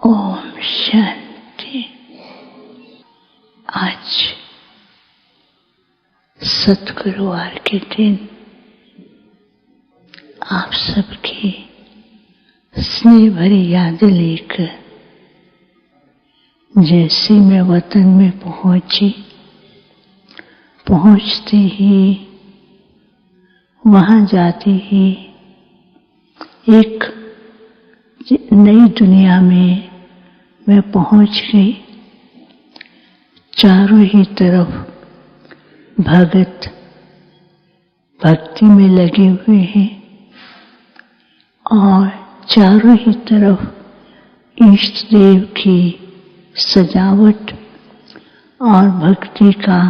ओम शांति। आज सतगुरुवार के दिन आप सबकी स्नेह भरी यादें लेकर जैसे मैं वतन में पहुंचते ही वहां जाते ही एक नई दुनिया में मैं पहुंच गई। चारों ही तरफ भगत भक्ति में लगे हुए हैं और चारों ही तरफ इष्ट देव की सजावट और भक्ति का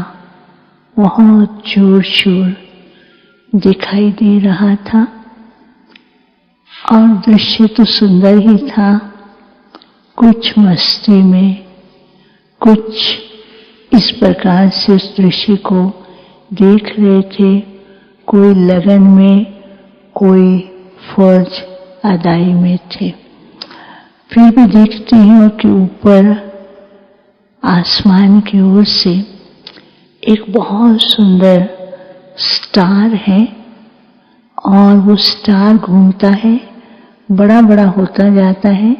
बहुत जोर शोर दिखाई दे रहा था और दृश्य तो सुंदर ही था। कुछ मस्ती में, कुछ इस प्रकार से उस दृश्य को देख रहे थे। कोई लगन में, कोई फर्ज अदाई में थे। फिर भी देखती हूँ कि ऊपर आसमान की ओर से एक बहुत सुंदर स्टार है और वो स्टार घूमता है, बड़ा बड़ा होता जाता है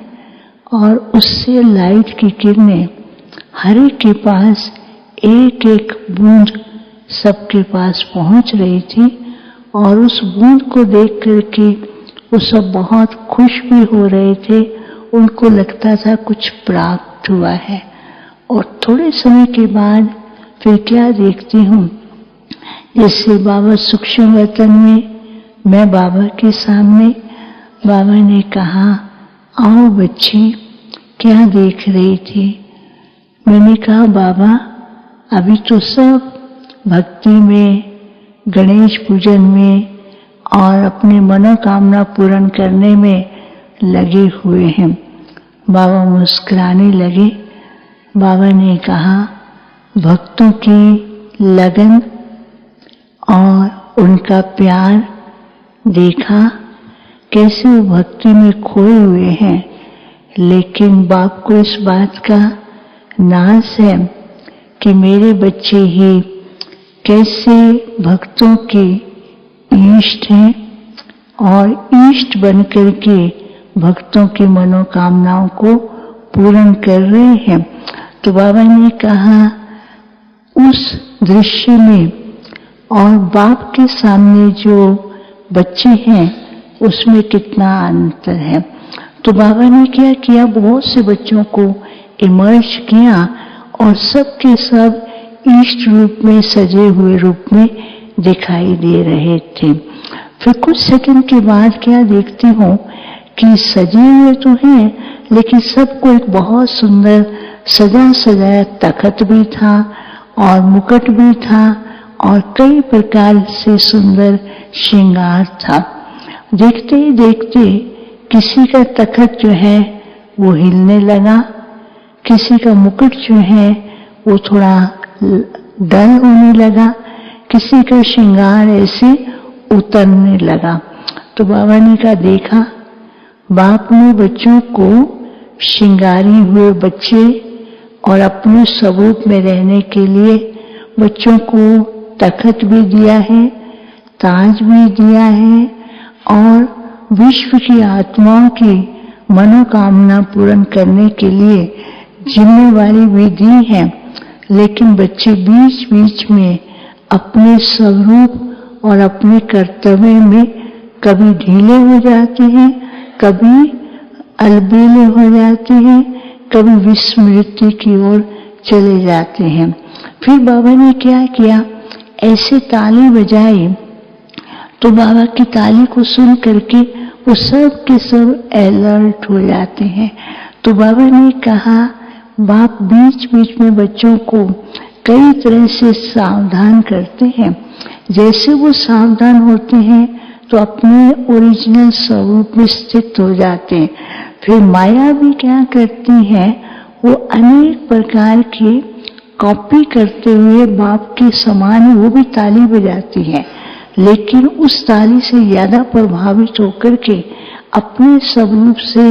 और उससे लाइट की किरणें हर एक के पास एक एक बूंद सबके पास पहुंच रही थी और उस बूंद को देख करके वो सब बहुत खुश भी हो रहे थे। उनको लगता था कुछ प्राप्त हुआ है। और थोड़े समय के बाद फिर क्या देखती हूँ, जैसे बाबा सूक्ष्म वतन में मैं बाबा के सामने, बाबा ने कहा, आओ बच्ची, क्या देख रही थी? मैंने कहा, बाबा अभी तो सब भक्ति में, गणेश पूजन में और अपने मनोकामना पूर्ण करने में लगे हुए हैं। बाबा मुस्कुराने लगे। बाबा ने कहा, भक्तों की लगन और उनका प्यार देखा, कैसे वो भक्ति में खोए हुए हैं, लेकिन बाप को इस बात का नाज है कि मेरे बच्चे ही कैसे भक्तों के इष्ट हैं और इष्ट बनकर के भक्तों की मनोकामनाओं को पूर्ण कर रहे हैं। तो बाबा ने कहा, उस दृश्य में और बाप के सामने जो बच्चे हैं उसमें कितना अंतर है। तो बाबा ने क्या किया, बहुत से बच्चों को इमर्ज किया और सब के सब इष्ट रूप में, सजे हुए रूप में दिखाई दे रहे थे। फिर कुछ सेकंड के बाद क्या देखती हूँ कि सजे हुए तो हैं, लेकिन सबको एक बहुत सुंदर सजा सजाया तख्त भी था और मुकुट भी था और कई प्रकार से सुंदर श्रृंगार था। देखते ही देखते किसी का तख्त जो है वो हिलने लगा, किसी का मुकुट जो है वो थोड़ा डल होने लगा, किसी का श्रृंगार ऐसे उतरने लगा। तो बाबा ने कहा, देखा, बाप ने बच्चों को श्रृंगारी हुए बच्चे और अपने स्वरूप में रहने के लिए बच्चों को तख्त भी दिया है, ताज भी दिया है और विश्व की आत्माओं की मनोकामना पूर्ण करने के लिए जिम्मेवारी भी दी है। लेकिन बच्चे बीच बीच में अपने स्वरूप और अपने कर्तव्य में कभी ढीले हो जाते हैं, कभी अलबेले हो जाते हैं, कभी विस्मृति की ओर चले जाते हैं। फिर बाबा ने क्या किया, ऐसे ताली बजाई तो बाबा की ताली को सुन करके वो सब के सब अलर्ट हो जाते हैं। तो बाबा ने कहा, बाप बीच बीच में बच्चों को कई तरह से सावधान करते हैं। जैसे वो सावधान होते हैं तो अपने ओरिजिनल स्वरूप में स्थित हो जाते हैं। फिर माया भी क्या करती है, वो अनेक प्रकार की कॉपी करते हुए बाप के समान वो भी ताली बजाती है, लेकिन उस ताली से ज्यादा प्रभावित होकर के अपने स्वरूप से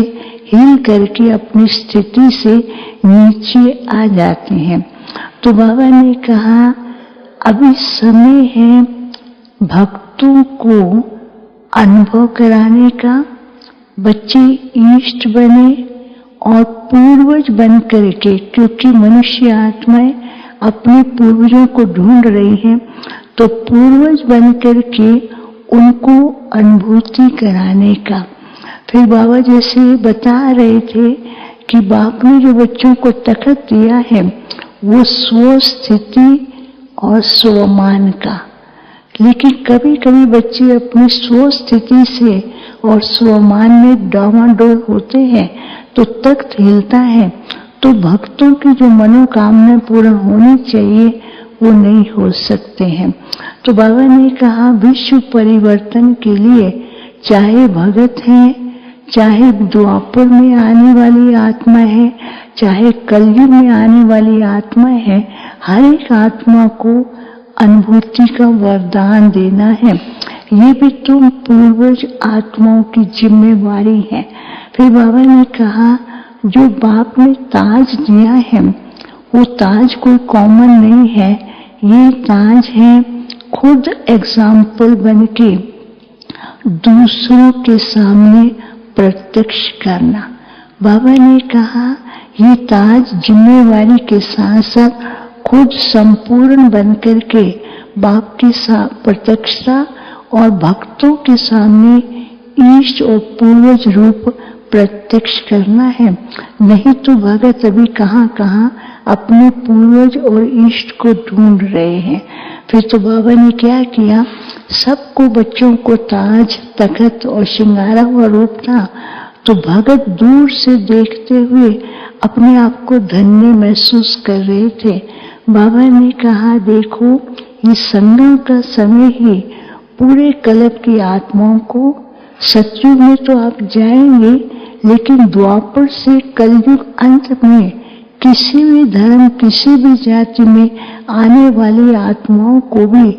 हिल करके अपनी स्थिति से नीचे आ जाते हैं। तो बाबा ने कहा अभी समय है भक्तों को अनुभव कराने का, बच्चे ईष्ट बने और पूर्वज बन करके, क्योंकि मनुष्य आत्माएं अपने पूर्वजों को ढूंढ रही हैं, तो पूर्वज बन करके उनको अनुभूति कराने का। फिर बाबा जैसे बता रहे थे कि बाप ने जो बच्चों को तखत दिया है वो स्व स्थिति और स्वमान का, लेकिन कभी कभी बच्चे अपनी स्व स्थिति से और स्वमान में डावाडोल होते हैं तो तख्त हिलता है, तो भक्तों की जो मनोकामना पूर्ण होनी चाहिए वो नहीं हो सकते हैं। तो बाबा ने कहा विश्व परिवर्तन के लिए चाहे भगत हैं, चाहे द्वापर में आने वाली आत्मा है, चाहे कलयुग में आने वाली आत्मा है, हर एक आत्मा को अनुभूति का वरदान देना है। ये भी तुम पूर्वज आत्माओं की जिम्मेवारी है। फिर बाबा ने कहा जो बाप ने ताज दिया है वो ताज कोई कॉमन नहीं है, ये ताज है खुद एग्जाम्पल बनके दूसरों के सामने प्रत्यक्ष करना। बाबा ने कहा ये ताज जिम्मेवारी के साथ साथ खुद संपूर्ण बनकर के बाप की प्रत्यक्षता और भक्तों के सामने ईष्ट और पूर्वज रूप प्रत्यक्ष करना है। नहीं तो भगत अभी कहाँ कहाँ अपने पूर्वज और ईष्ट को ढूंढ रहे हैं। फिर तो बाबा ने क्या किया, सबको बच्चों को ताज तखत और श्रृंगारा हुआ रूप था, तो भगत दूर से देखते हुए अपने आप को धन्य महसूस कर रहे थे। बाबा ने कहा देखो ये संगम का समय ही पूरे कल्प की आत्माओं को, सतयुग में तो आप जाएंगे लेकिन द्वापर से कलयुग अंत में किसी भी धर्म किसी भी जाति में आने वाली आत्माओं को भी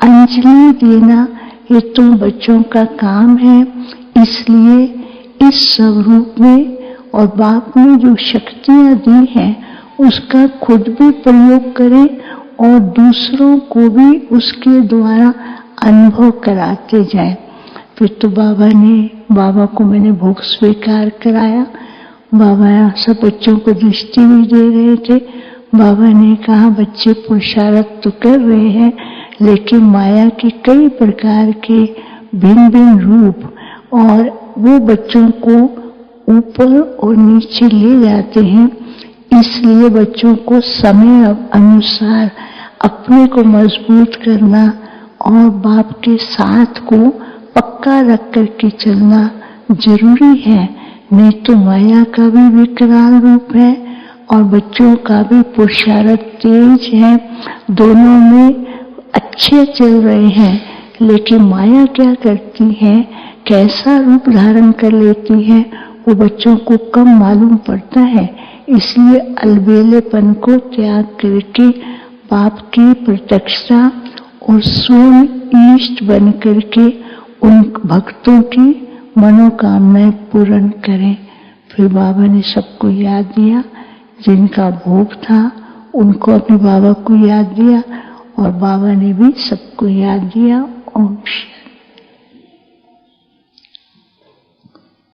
अंजलि देना ये तुम बच्चों का काम है। इसलिए इस स्वरूप में और बाप ने जो शक्तियां दी हैं उसका खुद भी प्रयोग करें और दूसरों को भी उसके द्वारा अनुभव कराते जाएं। फिर तो बाबा को मैंने भोग स्वीकार कराया। बाबा सब बच्चों को दृष्टि भी दे रहे थे। बाबा ने कहा बच्चे पुरुषार्थ तो कर रहे हैं लेकिन माया के कई प्रकार के भिन्न भिन्न रूप और वो बच्चों को ऊपर और नीचे ले जाते हैं, इसलिए बच्चों को समय अनुसार अपने को मजबूत करना और बाप के साथ को पक्का रख करके चलना जरूरी है। नहीं तो माया का भी विकराल रूप है और बच्चों का भी पुरुषार्थ तेज है, दोनों में अच्छे चल रहे हैं, लेकिन माया क्या करती है, कैसा रूप धारण कर लेती है वो बच्चों को कम मालूम पड़ता है। इसलिए अलबेलेपन को त्याग करके बाप की प्रत्यक्षता और स्वयं ईष्ट बन करके उन भक्तों की मनोकामनाएं पूर्ण करें। फिर बाबा ने सबको याद दिया, जिनका भोग था उनको अपने बाबा को याद दिया और बाबा ने भी सबको याद दिया। ओम शांति।